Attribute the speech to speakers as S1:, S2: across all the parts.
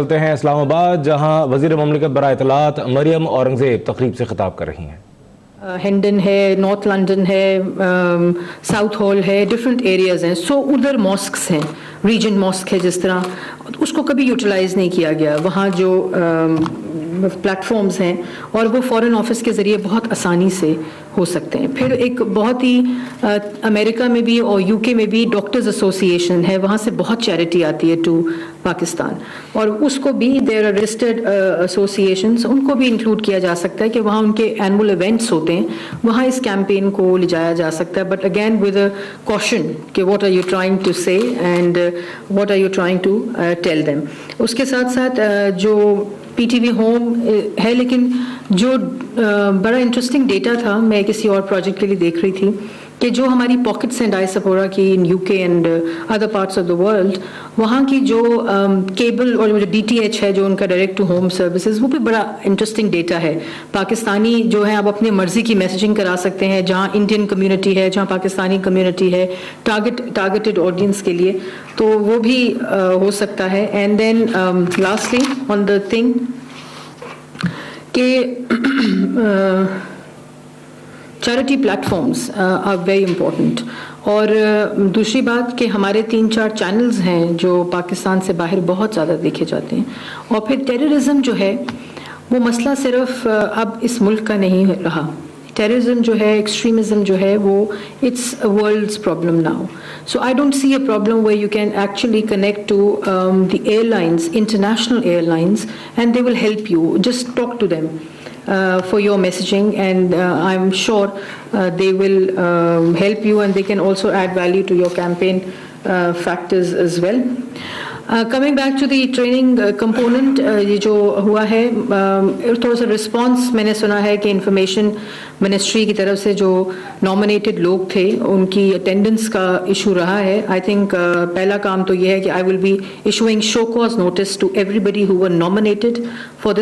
S1: چلتے ہیں اسلام آباد، جہاں وزیر مملکت برائے اطلاعات مریم اورنگزیب تقریب سے خطاب کر رہی ہیں۔
S2: ہینڈن ہے، نارتھ لنڈن ہے، ساؤتھ ہال ہے، ڈفرینٹ ایریاز ہیں، سو ادھر ماسکس ہیں، ریجن ماسک ہے جس طرح، اس کو کبھی یوٹیلائز نہیں کیا گیا۔ وہاں جو پلیٹ فارمز ہیں اور وہ فارن آفس کے ذریعے بہت آسانی سے ہو سکتے ہیں۔ پھر ایک بہت ہی امریکہ میں بھی اور یو کے میں بھی ڈاکٹرز ایسوسی ایشن ہے، وہاں سے بہت چیریٹی آتی ہے ٹو پاکستان، اور اس کو بھی دیر آر رجسٹرڈ ایسوسی ایشنز، ان کو بھی انکلوڈ کیا جا سکتا ہے کہ وہاں ان کے اینول ایونٹس ہوتے ہیں، وہاں اس کیمپین کو لے جایا جا سکتا ہے، but again with a caution کہ what are you trying to say and what are you trying to tell them. اس کے ساتھ ساتھ جو پی ٹی وی ہوم ہے، لیکن جو بڑا انٹرسٹنگ ڈیٹا تھا، میں کسی اور پروجیکٹ کے لیے دیکھ رہی تھی کہ جو ہماری پاکٹس ہیں ڈائسپورا کی ان یو کے and other parts of the world, وہاں کی جو کیبل اور جو ڈی ٹی ایچ ہے، جو ان کا ڈائریکٹ ٹو ہوم سروسز، وہ بھی بڑا انٹرسٹنگ ڈیٹا ہے۔ پاکستانی جو ہے آپ اپنی مرضی کی میسیجنگ کرا سکتے ہیں، جہاں انڈین کمیونٹی ہے، جہاں پاکستانی کمیونٹی ہے، ٹارگیٹڈ آڈینس کے لیے، تو وہ بھی ہو سکتا ہے۔ And then lastly on the thing کہ charity platforms are very important, اور دوسری بات کہ ہمارے 3-4 چینلز ہیں جو پاکستان سے باہر بہت زیادہ دیکھے جاتے ہیں، اور پھر ٹیررزم جو ہے وہ مسئلہ صرف اب اس ملک کا نہیں رہا۔ ٹیررزم جو ہے، ایکسٹریمزم جو ہے، وہ it's world's problem now, so I don't see a problem where you can actually connect to the airlines, international airlines, and they will help you, just talk to them for your messaging, and I'm sure they will help you, and they can also add value to your campaign factors as well. Coming back to the training component، یہ جو ہوا ہے تھوڑا سا response میں نے سنا ہے کہ انفارمیشن منسٹری کی طرف سے جو نامنیٹڈ لوگ تھے ان کی اٹینڈنس کا ایشو رہا ہے۔ آئی تھنک پہلا کام تو یہ ہے کہ I will be issuing show cause notice to everybody who were nominated for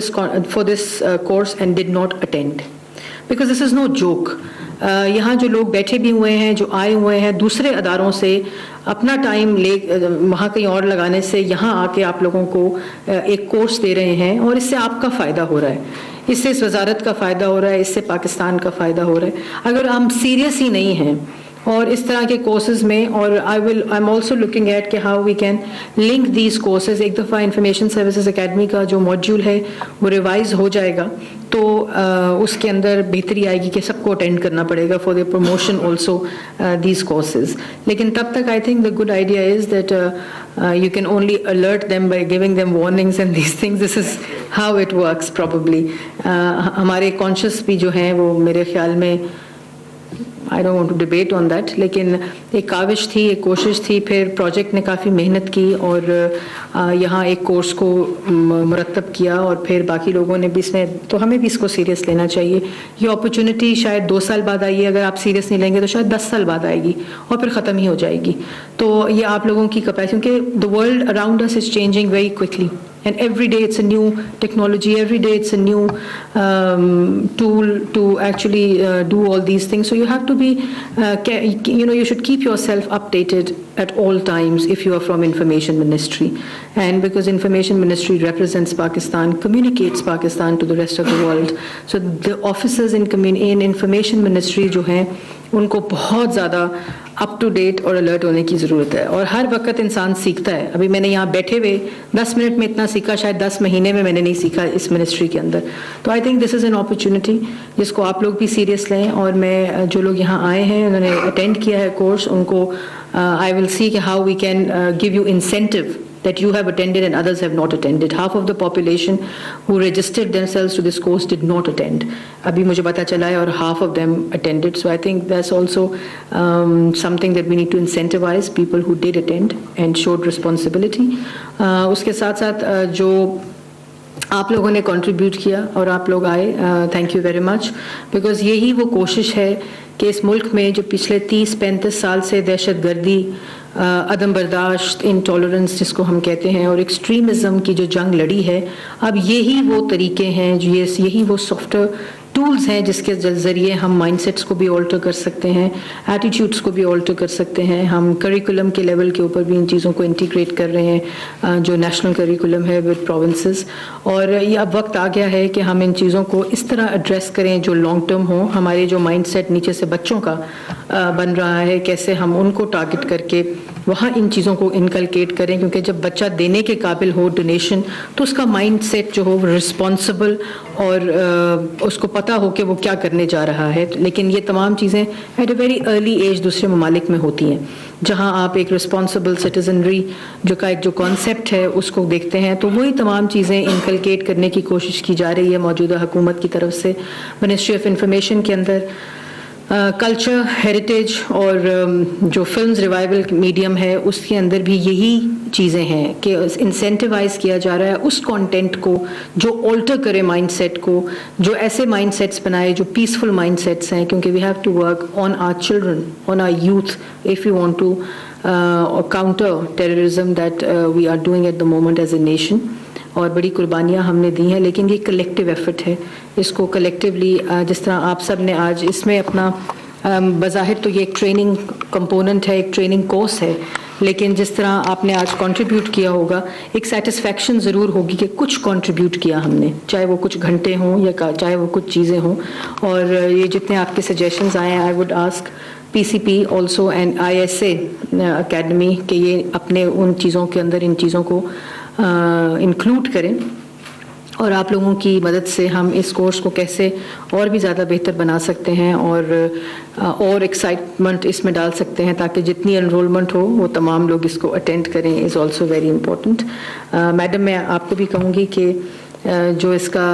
S2: this course and did not attend, because this is no joke. یہاں جو لوگ بیٹھے بھی ہوئے ہیں، جو آئے ہوئے ہیں دوسرے اداروں سے، اپنا ٹائم لے وہاں کہیں اور لگانے سے یہاں آ کے آپ لوگوں کو ایک کورس دے رہے ہیں، اور اس سے آپ کا فائدہ ہو رہا ہے، اس سے اس وزارت کا فائدہ ہو رہا ہے، اس سے پاکستان کا فائدہ ہو رہا ہے۔ اگر ہم سیریس ہی نہیں ہیں اور اس طرح کے کورسز میں، اور I am also looking at کہ how we can link these courses, ایک دفعہ انفارمیشن سروسز اکیڈمی کا جو موڈیول ہے وہ ریوائز ہو جائے گا تو اس کے اندر بہتری آئے گی کہ سب کو اٹینڈ کرنا پڑے گا for the promotion also these courses. لیکن تب تک I think the good idea is that you can only alert them by giving them warnings and these things. This is how it works probably. ہمارے conscious بھی جو ہیں وہ میرے خیال میں I don't want to debate on that، لیکن ایک کاوش تھی، ایک کوشش تھی، پھر پروجیکٹ نے کافی محنت کی اور یہاں ایک کورس کو مرتب کیا، اور پھر باقی لوگوں نے بھی اس میں، تو ہمیں بھی اس کو سیریس لینا چاہیے۔ یہ اپرچونٹی شاید 2 سال بعد آئی ہے، اگر آپ سیریس نہیں لیں گے تو شاید 10 سال بعد آئے گی اور پھر ختم ہی ہو جائے گی۔ تو یہ آپ لوگوں کی کیپیسٹی، کیونکہ the world around us is changing very quickly, and every day it's a new technology, every day it's a new tool to actually do all these things. So you have to be, you should keep yourself updated at all times if you are from Information Ministry. And because Information Ministry represents Pakistan, communicates Pakistan to the rest of the world. So the officers in Information Ministry جو ہیں ان کو بہت زیادہ up to date اور alert ہونے کی ضرورت ہے، اور ہر وقت انسان سیکھتا ہے۔ ابھی میں نے یہاں بیٹھے ہوئے 10 منٹ میں اتنا سیکھا، شاید 10 مہینے میں نے نہیں سیکھا اس منسٹری کے اندر۔ تو I think this is an opportunity جس کو آپ لوگ بھی سیریس لیں، اور میں جو لوگ یہاں آئے ہیں انہوں نے اٹینڈ کیا ہے کورس، ان کو آئی ول سی کہ how we can give you incentive that you have attended and others have not attended. Half of the population who registered themselves to this course did not attend. Abhi mujhe pata chala hai, aur half of them attended. So I think that's also something that we need to incentivize people who did attend and showed responsibility. Uske saath saath jo آپ لوگوں نے contribute کیا اور آپ لوگ آئے، thank you very much, because یہی وہ کوشش ہے کہ اس ملک میں جو پچھلے 30-35 سال سے دہشت گردی، عدم برداشت، انٹالرنس جس کو ہم کہتے ہیں، اور ایکسٹریمزم کی جو جنگ لڑی ہے، اب یہی وہ طریقے ہیں، یہی وہ سافٹ ٹولز ہیں جس کے ذریعے ہم مائنڈ سیٹس کو بھی آلٹر کر سکتے ہیں, ایٹیٹیوڈس کو بھی آلٹر کر سکتے ہیں. ہم کریکولم کے لیول کے اوپر بھی ان چیزوں کو انٹیگریٹ کر رہے ہیں جو نیشنل کریکولم ہے ود پروونسز, اور یہ اب وقت آ گیا ہے کہ ہم ان چیزوں کو اس طرح ایڈریس کریں جو لانگ ٹرم ہوں. ہمارے جو مائنڈ سیٹ نیچے سے بچوں کا بن رہا ہے, کیسے ہم ان کو ٹارگٹ کر کے وہاں ان چیزوں کو انکلکیٹ کریں, کیونکہ جب بچہ دینے کے قابل ہو ڈونیشن تو اس کا مائنڈ سیٹ جو ہو رسپانسبل اور اس کو پتہ ہو کہ وہ کیا کرنے جا رہا ہے. لیکن یہ تمام چیزیں at a very early age دوسرے ممالک میں ہوتی ہیں, جہاں آپ ایک رسپانسبل سٹیزنری جو کانسیپٹ ہے اس کو دیکھتے ہیں. تو وہی تمام چیزیں انکلکیٹ کرنے کی کوشش کی جا رہی ہے موجودہ حکومت کی طرف سے. منسٹری آف انفارمیشن کے اندر کلچر, ہیریٹیج اور جو فلمز ریوائول میڈیم ہے اس کے اندر بھی یہی چیزیں ہیں کہ انسینٹیوائز کیا جا رہا ہے اس کانٹینٹ کو جو آلٹر کرے مائنڈ سیٹ کو, جو ایسے مائنڈ سیٹس بنائے جو پیسفل مائنڈ سیٹس ہیں, کیونکہ we have to work on our children, on our youth if you want to counter terrorism that we are doing at the moment as a nation. اور بڑی قربانیاں ہم نے دی ہیں, لیکن یہ کلیکٹیو ایفرٹ ہے. اس کو کلیکٹیولی جس طرح آپ سب نے آج اس میں اپنا بظاہر تو یہ ایک ٹریننگ کمپوننٹ ہے, ایک ٹریننگ کورس ہے, لیکن جس طرح آپ نے آج کنٹریبیوٹ کیا ہوگا ایک سیٹسفیکشن ضرور ہوگی کہ کچھ کنٹریبیوٹ کیا ہم نے, چاہے وہ کچھ گھنٹے ہوں یا چاہے وہ کچھ چیزیں ہوں. اور یہ جتنے آپ کے سجیشنز آئے ہیں, I would ask PCP also and ISA academy کہ یہ اپنے ان چیزوں کے اندر ان چیزوں کو انکلوڈ کریں, اور آپ لوگوں کی مدد سے ہم اس کورس کو کیسے اور بھی زیادہ بہتر بنا سکتے ہیں اور ایکسائٹمنٹ اس میں ڈال سکتے ہیں تاکہ جتنی انرولمنٹ ہو وہ تمام لوگ اس کو اٹینڈ کریں is also very important. Madam میں آپ کو بھی کہوں گی کہ جو اس کا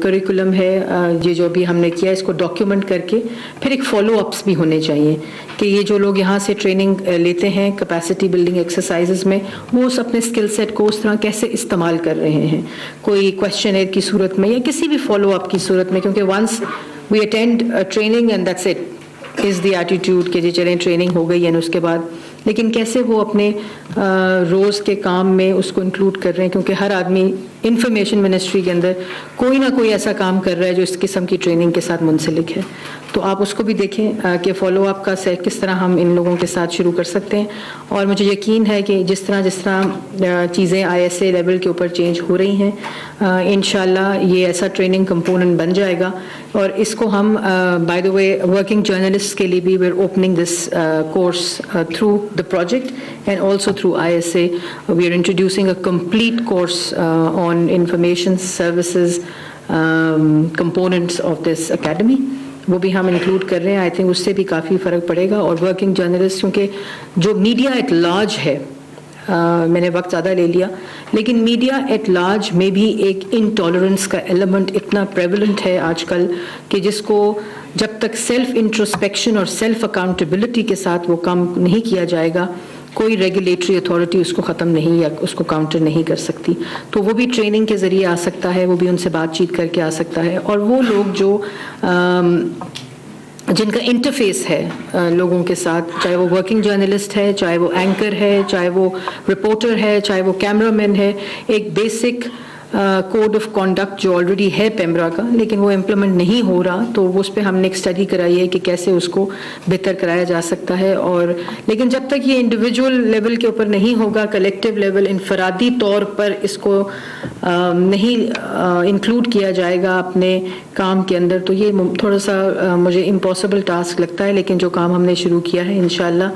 S2: کریکولم ہے, یہ جو بھی ہم نے کیا اس کو ڈاکیومنٹ کر کے پھر ایک فالو اپس بھی ہونے چاہیے کہ یہ جو لوگ یہاں سے ٹریننگ لیتے ہیں کیپیسٹی بلڈنگ ایکسرسائزز میں, وہ اس اپنے اسکل سیٹ کو اس طرح کیسے استعمال کر رہے ہیں, کوئی کویسچنئر کی صورت میں یا کسی بھی فالو اپ کی صورت میں. کیونکہ once we attend training and that's it is the attitude کہ جی چلیں ٹریننگ ہو گئی ہے اس کے بعد, لیکن کیسے وہ اپنے روز کے کام میں اس کو انکلوڈ کر رہے ہیں. کیونکہ ہر آدمی انفارمیشن منسٹری کے اندر کوئی نہ کوئی ایسا کام کر رہا ہے جو اس قسم کی ٹریننگ کے ساتھ منسلک ہے. تو آپ اس کو بھی دیکھیں کہ فالو اپ کا کس طرح ہم ان لوگوں کے ساتھ شروع کر سکتے ہیں. اور مجھے یقین ہے کہ جس طرح چیزیں ISA لیول کے اوپر چینج ہو رہی ہیں, انشاءاللہ یہ ایسا ٹریننگ کمپوننٹ بن جائے گا. اور اس کو ہم by the way working journalist کے لیے بھی we are opening this course through the project and also through ISA. We are introducing a complete course on information services components of this academy. وہ بھی ہم انکلوڈ کر رہے ہیں. I think اس سے بھی کافی فرق پڑے گا. اور ورکنگ جرنلسٹ, کیونکہ جو میڈیا ایٹ لارج ہے, میں نے وقت زیادہ لے لیا, لیکن میڈیا ایٹ لارج میں بھی ایک انٹالرنس کا ایلیمنٹ اتنا پریولنٹ ہے آج کل کہ جس کو جب تک سیلف انٹروسپیکشن اور سیلف اکاؤنٹیبلٹی کے ساتھ وہ کام نہیں کیا جائے گا, کوئی ریگولیٹری اتھارٹی اس کو ختم نہیں یا اس کو کاؤنٹر نہیں کر سکتی. تو وہ بھی ٹریننگ کے ذریعے آ سکتا ہے, وہ بھی ان سے بات چیت کر کے آ سکتا ہے. اور وہ لوگ جو جن کا انٹرفیس ہے لوگوں کے ساتھ, چاہے وہ ورکنگ جرنلسٹ ہے, چاہے وہ اینکر ہے, چاہے وہ رپورٹر ہے, چاہے وہ کیمرہ مین ہے, ایک بیسک کوڈ آف کانڈکٹ جو آلریڈی ہے پیمرا کا لیکن وہ امپلیمنٹ نہیں ہو رہا, تو اس پہ ہم نے ایک اسٹڈی کرائی ہے کہ کیسے اس کو بہتر کرایا جا سکتا ہے. اور لیکن جب تک یہ انڈیویجول لیول کے اوپر نہیں ہوگا, کلیکٹیو لیول انفرادی طور پر اس کو نہیں انکلوڈ کیا جائے گا اپنے کام کے اندر, تو یہ تھوڑا سا مجھے امپاسبل ٹاسک لگتا ہے. لیکن جو کام ہم نے شروع کیا ہے انشاءاللہ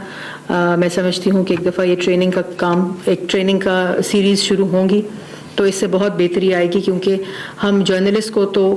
S2: میں سمجھتی ہوں کہ ایک دفعہ یہ ٹریننگ کا کام, ایک ٹریننگ کا سیریز شروع ہوں گی تو اس سے بہت بہتری آئے گی. کیونکہ ہم جرنلسٹ کو تو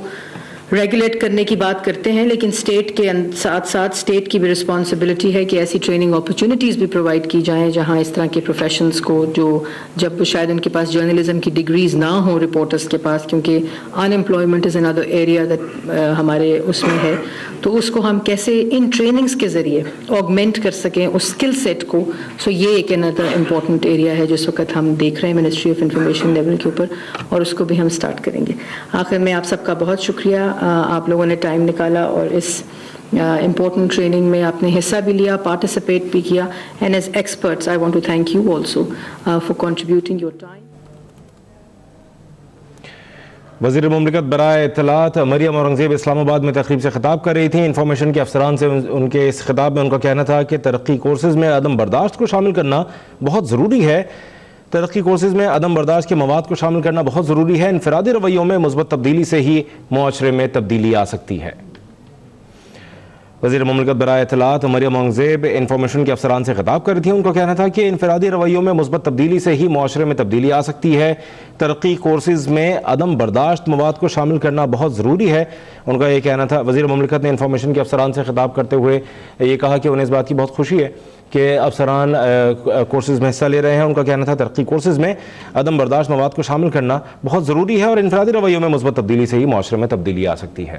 S2: ریگولیٹ کرنے کی بات کرتے ہیں, لیکن اسٹیٹ کے ساتھ ساتھ اسٹیٹ کی بھی رسپانسبلٹی ہے کہ ایسی ٹریننگ اپرچونیٹیز بھی پرووائڈ کی جائیں جہاں اس طرح کے پروفیشنز کو, جو جب شاید ان کے پاس جرنلزم کی ڈگریز نہ ہوں رپورٹرز کے پاس, کیونکہ ان امپلائمنٹ از اندر ایریا دیٹ ہمارے اس میں ہے, تو اس کو ہم کیسے ان ٹریننگز کے ذریعے آگمنٹ کر سکیں اس اسکل سیٹ کو. سو یہ ایک اندر امپورٹنٹ ایریا ہے جس وقت ہم دیکھ رہے ہیں منسٹری آف انفارمیشن لیول کے اوپر, اور اس کو بھی ہم اسٹارٹ کریں گے. آخر میں آپ سب کا بہت شکریہ, آپ لوگوں نے ٹائم نکالا اور اس امپورٹنٹ ٹریننگ میں آپ نے حصہ بھی لیا, پارٹیسپیٹ بھی کیا. And as experts I want to thank you also for contributing your time.
S1: وزیر مملکت برائے اطلاعات مریم اورنگزیب اسلام آباد میں تقریب سے خطاب کر رہی تھیں. انفارمیشن کے افسران سے ان کے اس خطاب میں ان کا کہنا تھا کہ ترقی کورسز میں عدم برداشت کو شامل کرنا بہت ضروری ہے. ترقی کورسز میں عدم برداشت کے مواد کو شامل کرنا بہت ضروری ہے. انفرادی رویوں میں مثبت تبدیلی سے ہی معاشرے میں تبدیلی آ سکتی ہے. وزیر مملکت برائے اطلاعات مریم اورنگزیب انفارمیشن کے افسران سے خطاب کر رہی تھیں. ان کا کہنا تھا کہ انفرادی رویوں میں مثبت تبدیلی سے ہی معاشرے میں تبدیلی آ سکتی ہے. ترقی کورسز میں عدم برداشت مواد کو شامل کرنا بہت ضروری ہے. ان کا یہ کہنا تھا. وزیر مملکت نے انفارمیشن کے افسران سے خطاب کرتے ہوئے یہ کہا کہ انہیں اس بات کی بہت خوشی ہے کہ افسران کورسز میں حصہ لے رہے ہیں. ان کا کہنا تھا ترقی کورسز میں عدم برداشت مواد کو شامل کرنا بہت ضروری ہے اور انفرادی رویوں میں مثبت تبدیلی سے ہی معاشرے میں تبدیلی آ سکتی ہے.